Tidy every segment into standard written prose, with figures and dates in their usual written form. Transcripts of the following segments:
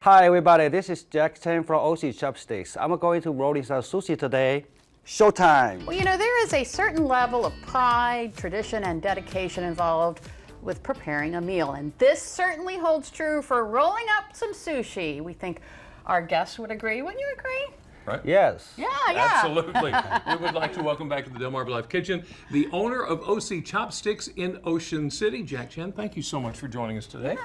Hi everybody, this is Chen from OC Chopsticks. I'm going to rolling some sushi today. Showtime! Well, you know, there is a certain level of pride, tradition, and dedication involved with preparing a meal, and this certainly holds true for rolling up some sushi. We think our guests would agree. Wouldn't you agree? Right? Yes. Yeah. Absolutely. We would like to welcome back to the Delmarvalife Kitchen the owner of OC Chopsticks in Ocean City, Chen. Thank you so much for joining us today.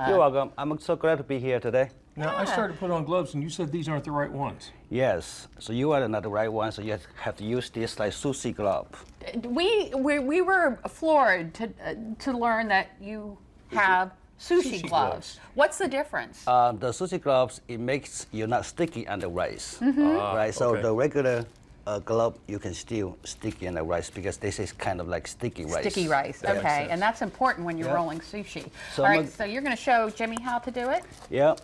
You're welcome. I'm so glad to be here today. Now, I started to put on gloves and you said these aren't the right ones. Yes, so you are not the right one, so you have to use this like sushi glove. We were floored to learn that you have sushi gloves. What's the difference? The sushi gloves, it makes you not sticky on the rice. Right, so okay. the regular glove, you can still stick in the rice because this is kind of like sticky rice. Sticky rice, Yeah. okay, and that's important when you're rolling sushi. So All right, so you're going to show Jimmy how to do it? Yeah,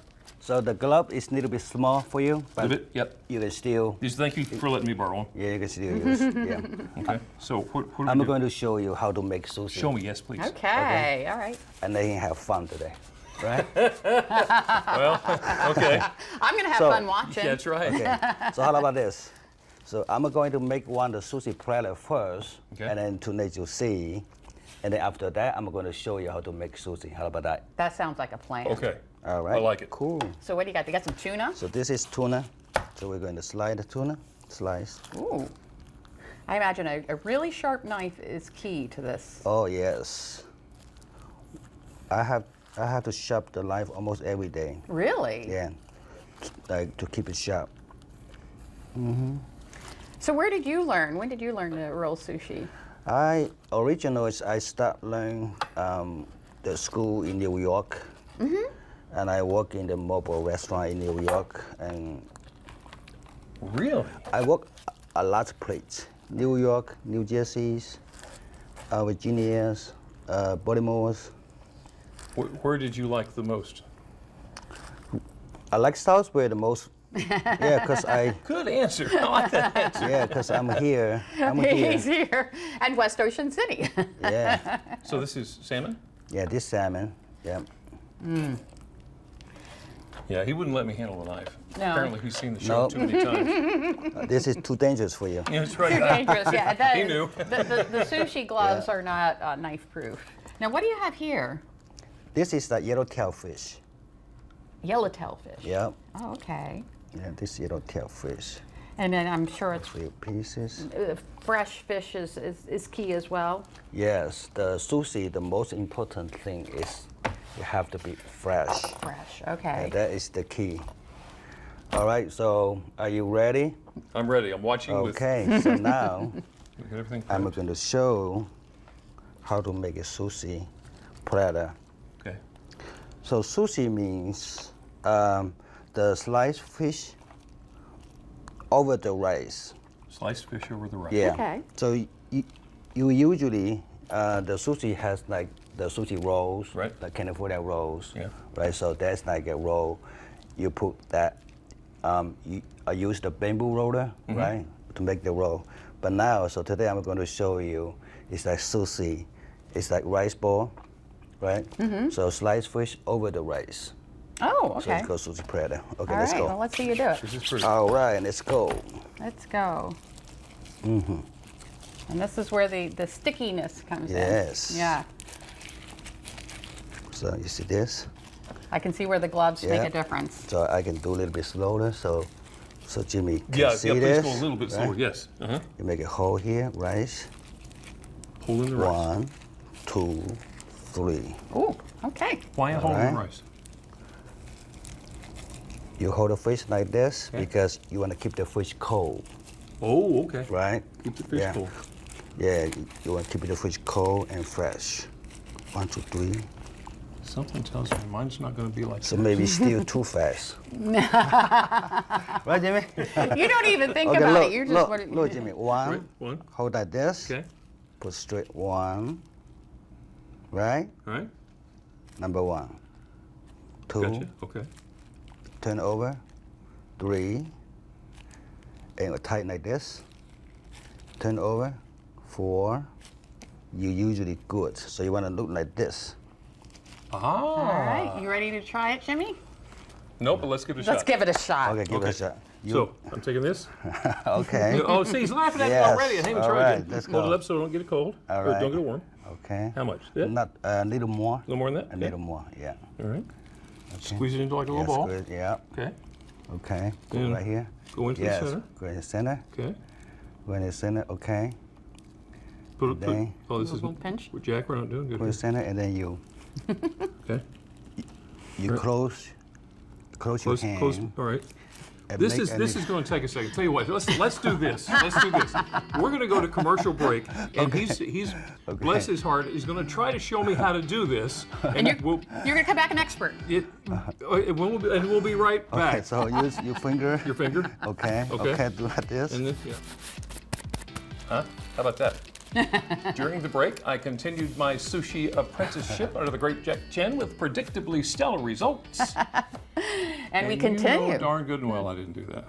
so the glove is a little bit small for you, but Yep. you can still, Just thank you for letting me borrow one. yeah, you can still use, yeah. Okay. So what do I'm we do? going to show you how to make sushi. Show me, yes, please. Okay, all right. And then you have fun today, right? Well, okay. I'm going to have So- fun watching. That's right. Okay. So how about this? So I'm going to make the sushi platter first, Okay. and then to let you see. And then after that, I'm going to show you how to make sushi. How about that? That sounds like a plan. Okay. All right. I like it. Cool. So what do you got? You got some tuna? So this is tuna. So we're going to slide the tuna, slice. Ooh. I imagine a really sharp knife is key to this. Oh yes. I have to sharp the knife almost every day. Really? Yeah. Like to keep it sharp. So where did you learn? When did you learn to roll sushi? I start learning the school in New York, and I work in the mobile restaurant in New York, and Really? I work a lot of places: New York, New Jersey, Virginia, Baltimore. Where did you like the most? I like Southway the most. Yeah, because Good answer. I like that answer. I'm here. He's here. And West Ocean City. Yeah, So this is salmon? yeah. This salmon. Yeah. Yeah, he wouldn't let me handle the knife. No. Apparently he's seen the show Nope. too many times. This is too dangerous for you. Yeah, that's right. Too dangerous. Yeah, He knew. The sushi gloves Yeah. are not knife-proof. Now, what do you have here? This is the yellowtail fish. Yellowtail fish. Yeah. Oh, okay. Yeah, this yellowtail fish. And then I'm sure it's 3 pieces. fresh fish is key as well. Yes, the sushi, the most important thing is you have to be fresh. Fresh, okay. And that is the key. All right, so are you ready? I'm ready. I'm watching with Okay, so now everything. I'm prepped. going to show how to make a sushi platter. Okay. So sushi means the sliced fish over the rice. Sliced fish over the rice. Yeah. Okay. So you usually the sushi has like the sushi rolls, Right. the California rolls, Yeah. right? So that's like a roll. You put that. I use the bamboo roller, right, to make the roll. But now, so today I'm going to show you. It's like sushi. It's like rice ball, right? So sliced fish over the rice. Oh, So okay. it's called sushi platter. Okay, All let's right, go. well, let's see you do it. This is pretty. All right, let's go. Let's go. And this is where the stickiness comes Yes. in. Yeah. So you see this? I can see where the gloves make Yeah. a difference. So I can do a little bit slower, so Jimmy can Yeah, see yeah, please this. go a little bit slower. right? Yes. Uh-huh. You make a hole here, rice. Hole in the rice. 1, 2, 3. Ooh, okay. Why a hole in the Alright. rice? You hold the fish like this Okay. because you want to keep the fish cold, Oh, okay. right? Keep the fish Yeah. cold. Yeah, you want to keep the fish cold and fresh. 1, 2, 3. Something tells me mine's not going to be like So that. maybe still too fast. Right, Jimmy? You don't even think Okay, about look, it. You're just look, what it, look, Jimmy. 1, Right, one. hold like this. Okay. Put straight 1, right? All right. Number 1. 2. Gotcha. Okay. Turn over, 3, and tighten like this. Turn over, 4. You usually good, so you want to look like this. Ah. All right, you ready to try it, Jimmy? Nope, but let's give it a shot. Let's give it a shot. Okay, give it a shot. So, I'm taking this. Okay. Oh, see, he's laughing at me Yes. already. I haven't All tried right, it. let's Hold go. it up so I don't get it cold. All Or right. don't get it warm. Okay. How much? That? Not a little more. A little more than that? A Okay. little more. Yeah. All right. Okay. Squeeze it into like a little Yes, ball. good. Yeah. Okay. Okay. Put it And right here. go into the yes. center. Go in the center. Okay. Go in the center. Okay. Put it. Then- Oh, this is Little pinch. with Jack. We're not doing good. Put in the center, and then you Okay. you close your hand. Close. All right. and This make is a this little- is going to take a second. Tell you what, let's do this. Let's do this. We're going to go to commercial break, and he's bless his heart, he's going to try to show me how to do this, and You're going to come back an expert. we'll be right back. Okay, so use your finger. Your finger. Okay. Okay. Okay. Do like this. And then, yeah. Huh? How about that? During the break, I continued my sushi apprenticeship under the great Jack Chen with predictably stellar results. And we You continue. know darn good and well I didn't do that.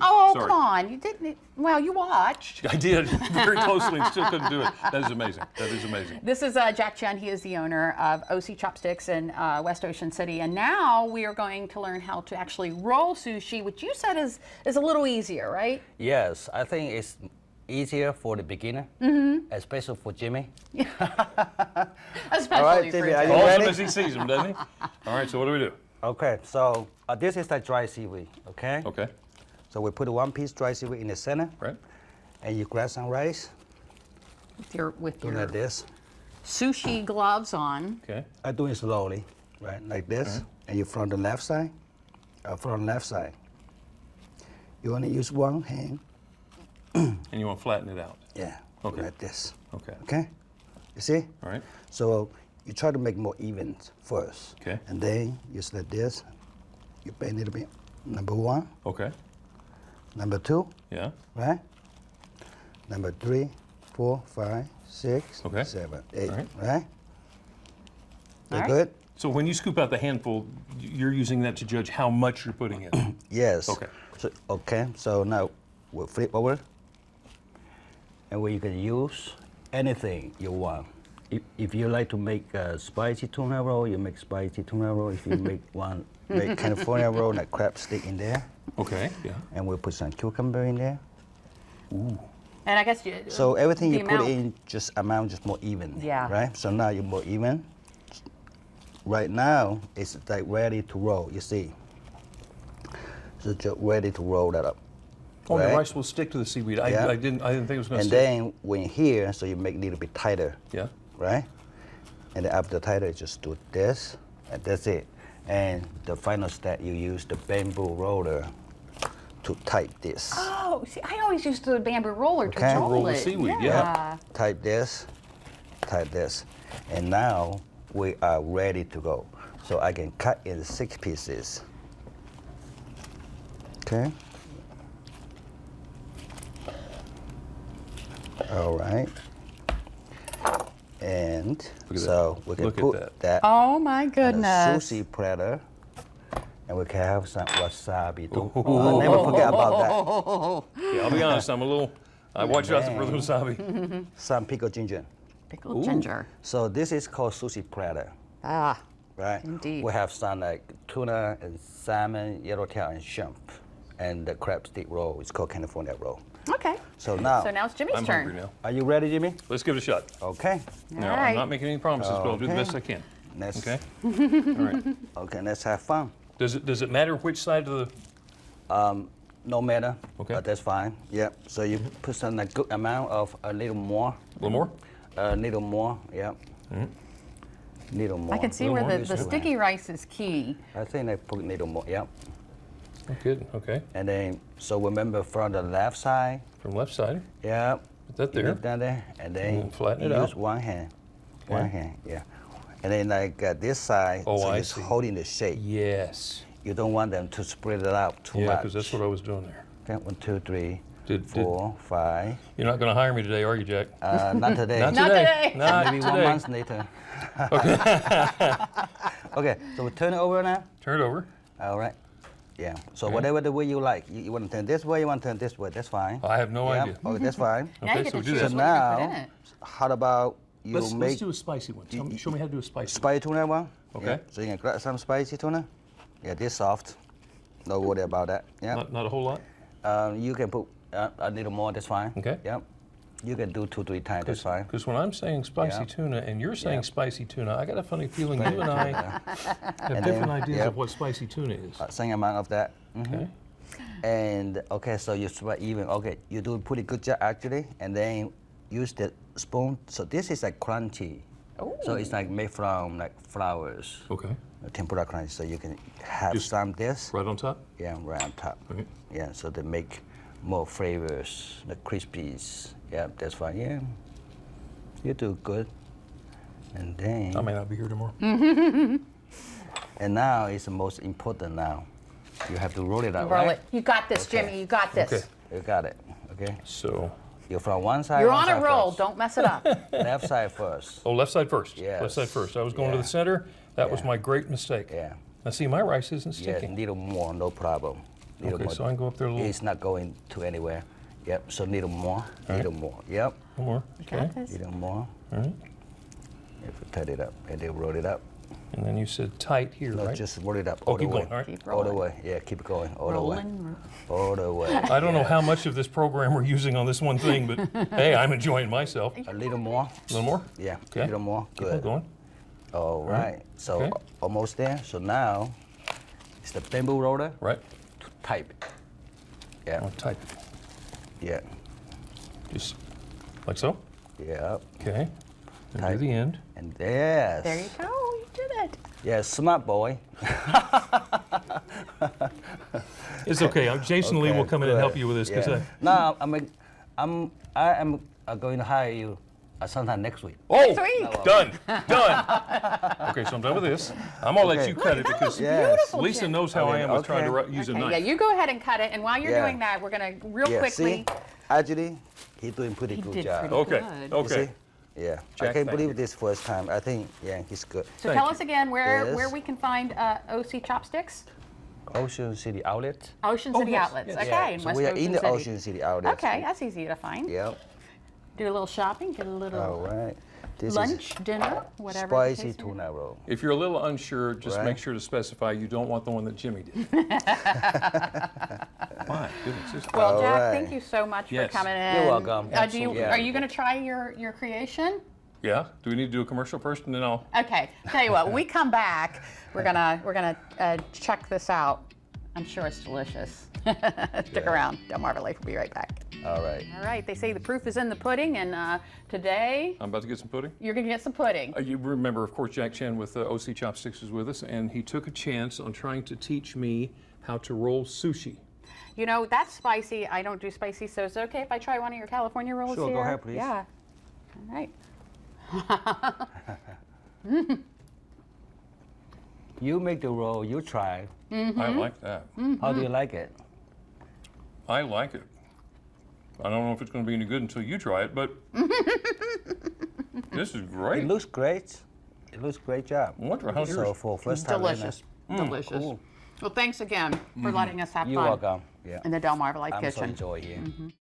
Oh, Sorry. come on. You didn't. Well, you watched. I did very closely and still couldn't do it. That is amazing. That is amazing. This is Jack Chen. He is the owner of OC Chopsticks in West Ocean City. And now we are going to learn how to actually roll sushi, which you said is a little easier, right? Yes, I think it's easier for the beginner, especially for Jimmy. Especially All right, for Jimmy, are Jack. you Calls ready? him as he sees him, doesn't he? All right, so what do we do? Okay, so this is the dry seaweed. Okay. Okay, So we put one piece dry seaweed in the center, right? and you grab some rice, with do your like this. sushi gloves on. Okay. I do it slowly, right, like this, and you from the left side, from the left side. You only use one hand, And you want to flatten it out. yeah, Okay. like this. Okay. Okay, you see? All right. So you try to make more even first. Okay. And then you like this. You bend a little bit. Number one, Okay. number two, Yeah. right? Number 3, 4, 5, 6, Okay. 7, 8, All right. right? They're right. good? So when you scoop out the handful, you're using that to judge how much you're putting in. Yes. Okay. So now we'll flip over. And where you can use anything you want. If you like to make a spicy tuna roll, you make spicy tuna roll. If you make California roll, like crab stick in there. Okay. Yeah. And we'll put some cucumber in there. Ooh. And I guess So everything the you put amount- in, just more even. Yeah. Right? So now you're more even. Right now, it's like ready to roll, you see. So just ready to roll that up. Oh, the Right. rice will stick to the seaweed. Yeah. I didn't think it was going to And stick. then when here, so you make a little bit tighter, Yeah. right? And then after tighter, you just do this, and that's it. And the final step, you use the bamboo roller to type this. Oh, see, I always used the bamboo roller Okay. to roll, Roll the it. seaweed, Yeah. Type this, and now we are ready to go. So I can cut in 6 pieces. Okay. All right. And Look at so that. we can Look at put that Oh my on a goodness. sushi platter, and we can have some wasabi too. Never forget about that. Yeah, I'll be honest. I watch out for the wasabi. Some pickled ginger. Pickled ginger. So this is called sushi platter, Ah, right? Indeed. We have some like tuna and salmon, yellowtail, and shrimp, and the crab stick roll is called California roll. okay. So now, So now it's Jimmy's I'm turn. hungry now. are you ready, Jimmy? Let's give it a shot. Okay. Now, All I'm right. not making any promises, but I'll do the Okay. best I can. Let's, Okay. All right. Okay, let's have fun. Does it matter which side of the? No matter. Okay. But that's fine. Yep. So you put some like good amount of a little more. A little more? A little more. Yep. Little more. I can see Little where more, the yes, sticky rice is key. I think I put a little more. Yep. Oh, good. Okay. And then so remember from the left side. From left side. Yep. Put that You there. put down there, and then And flatten it you out. use one hand. One Okay. hand. Yeah. And then like this side, Oh, so I you're see. holding the shape. Yes. You don't want them to spread it out too Yeah, much. because that's what I was doing there. Okay, 1, 2, 3, Did- 4, 5. You're not going to hire me today, are you, Jack? Not today. Not Not today. Not Maybe 1 today. month later. Okay, so we turn it over now. Turn it over. All right. Yeah. So Okay. whatever the way you like. You want to turn this way, you want to turn this way. That's fine. I have no Yeah, idea. okay, that's fine. Now Okay, you get so to do choose that. So what you're gonna put in now, it. how about you Let's make do a spicy one. Show me how to do a spicy one. spicy tuna one? Okay. Yeah. So you can grab some spicy tuna. Yeah, this soft. No worry about that. Yeah. Not a whole lot? You can put a little more, that's fine. Okay. Yep. You can do 2-3 times, that's fine. Because when I'm saying spicy Yeah. tuna and you're saying Yeah. spicy tuna, I got a funny feeling you and I have different ideas yep. of what spicy tuna is. Same amount of that. Okay. And okay, so you spread even. Okay, you do a pretty good job actually. And then use the spoon. So this is like crunchy. So it's like made from like flowers. Okay. Tempura crunch. So you can have Just some this. Right on top? Yeah, right on top. Okay. Yeah, so they make more flavors, the crispies. Yeah, that's fine. Yeah, you do good. And then. I may not be here tomorrow. And now it's the most important now. You have to roll it out, Roll right? it. You got this, Okay. Jimmy. You got this. Okay. You got it. Okay. So, You're from one side. You're one on a side roll. first. Don't mess it up. Left side first. oh, left side first. Yes. Left side first. I was going to Yeah. the center. That was Yeah. my great mistake. Yeah. Now see, my rice isn't Yeah, sticking. little more, no problem. Little Okay, more. so I can go up there a little. It's not going to anywhere. Yep. So little more. Little more. Yep. One more. Got Okay. this. Little more. All right. If you tight it up and then roll it up. And then you said tight here, No, right? just roll it up Oh, all the keep way. going. All right. Keep All the rolling. way. Yeah, keep it going. All the way. Rolling. All the way. I don't know how much of this program we're using on this one thing, but hey, I'm enjoying myself. A little more. A little more? Yeah. Okay. A little more. Keep on Good. going. All right. So Okay. almost there. So now it's the bamboo roller Right. to type it. Yeah. I'll type it. Yeah. Just like so. Yeah. Okay. And do Type. the end. And yes. There you go. You did it. Yeah, smart boy. It's okay. Jason Lee will Okay, come in and good. help you with this because Yeah. No, I am going to hire you sometime next week. oh, Next week. done. Okay, so I'm done with this. I'm gonna let you cut it because Yes. Beautiful, Lisa Jim. knows how I am with trying to Okay. use a Okay, knife. yeah, you go ahead and cut it. And while you're Yeah. doing that, we're going to real Yeah, quickly. see? Actually, he's doing pretty good did job. pretty Okay. Good. You Okay. see? Yeah. Jack, I can't thank believe you. this first time. I think, yeah, he's good. So Thank tell you. us again where Yes. we can find OC Chopsticks. Ocean City Outlet. Ocean Oh, City yes, Outlets. yes. Okay, Yeah, in so West we are Ocean in the City. Ocean City Outlet. Okay, that's easy to find. Yep. Do a little shopping, get a little All right. This lunch, dinner, is whatever. the spicy case may be. tuna roll. If you're a little unsure, just Right. make sure to specify you don't want the one that Jimmy did. My goodness. this- Well, All Jack, right. thank you so much Yes. for coming in. You're welcome. Are Yeah. you going to try your creation? Yeah? Do we need to do a commercial first and then I'll... Okay. Tell you what, when we come back, we're gonna check this out. I'm sure it's delicious. Stick around. Delmarvalife will be right back. All right. All right. They say the proof is in the pudding, and today I'm about to get some pudding. you're gonna get some pudding. You remember, of course, Jack Chen with OC Chopsticks is with us, and he took a chance on trying to teach me how to roll sushi. You know, that's spicy. I don't do spicy, so is it okay if I try one of your California rolls Sure, here? go ahead, please. Yeah. All right. You make the roll, you try. I like that. How do you like it? I like it. I don't know if it's going to be any good until you try it, but this is great. It looks great. It looks great job. Wonderful. How's So yours? for first time. Delicious. Delicious. Cool. Well, thanks again for letting us have You're fun welcome. Yeah. in the Delmarvalife I'm so kitchen. enjoy here.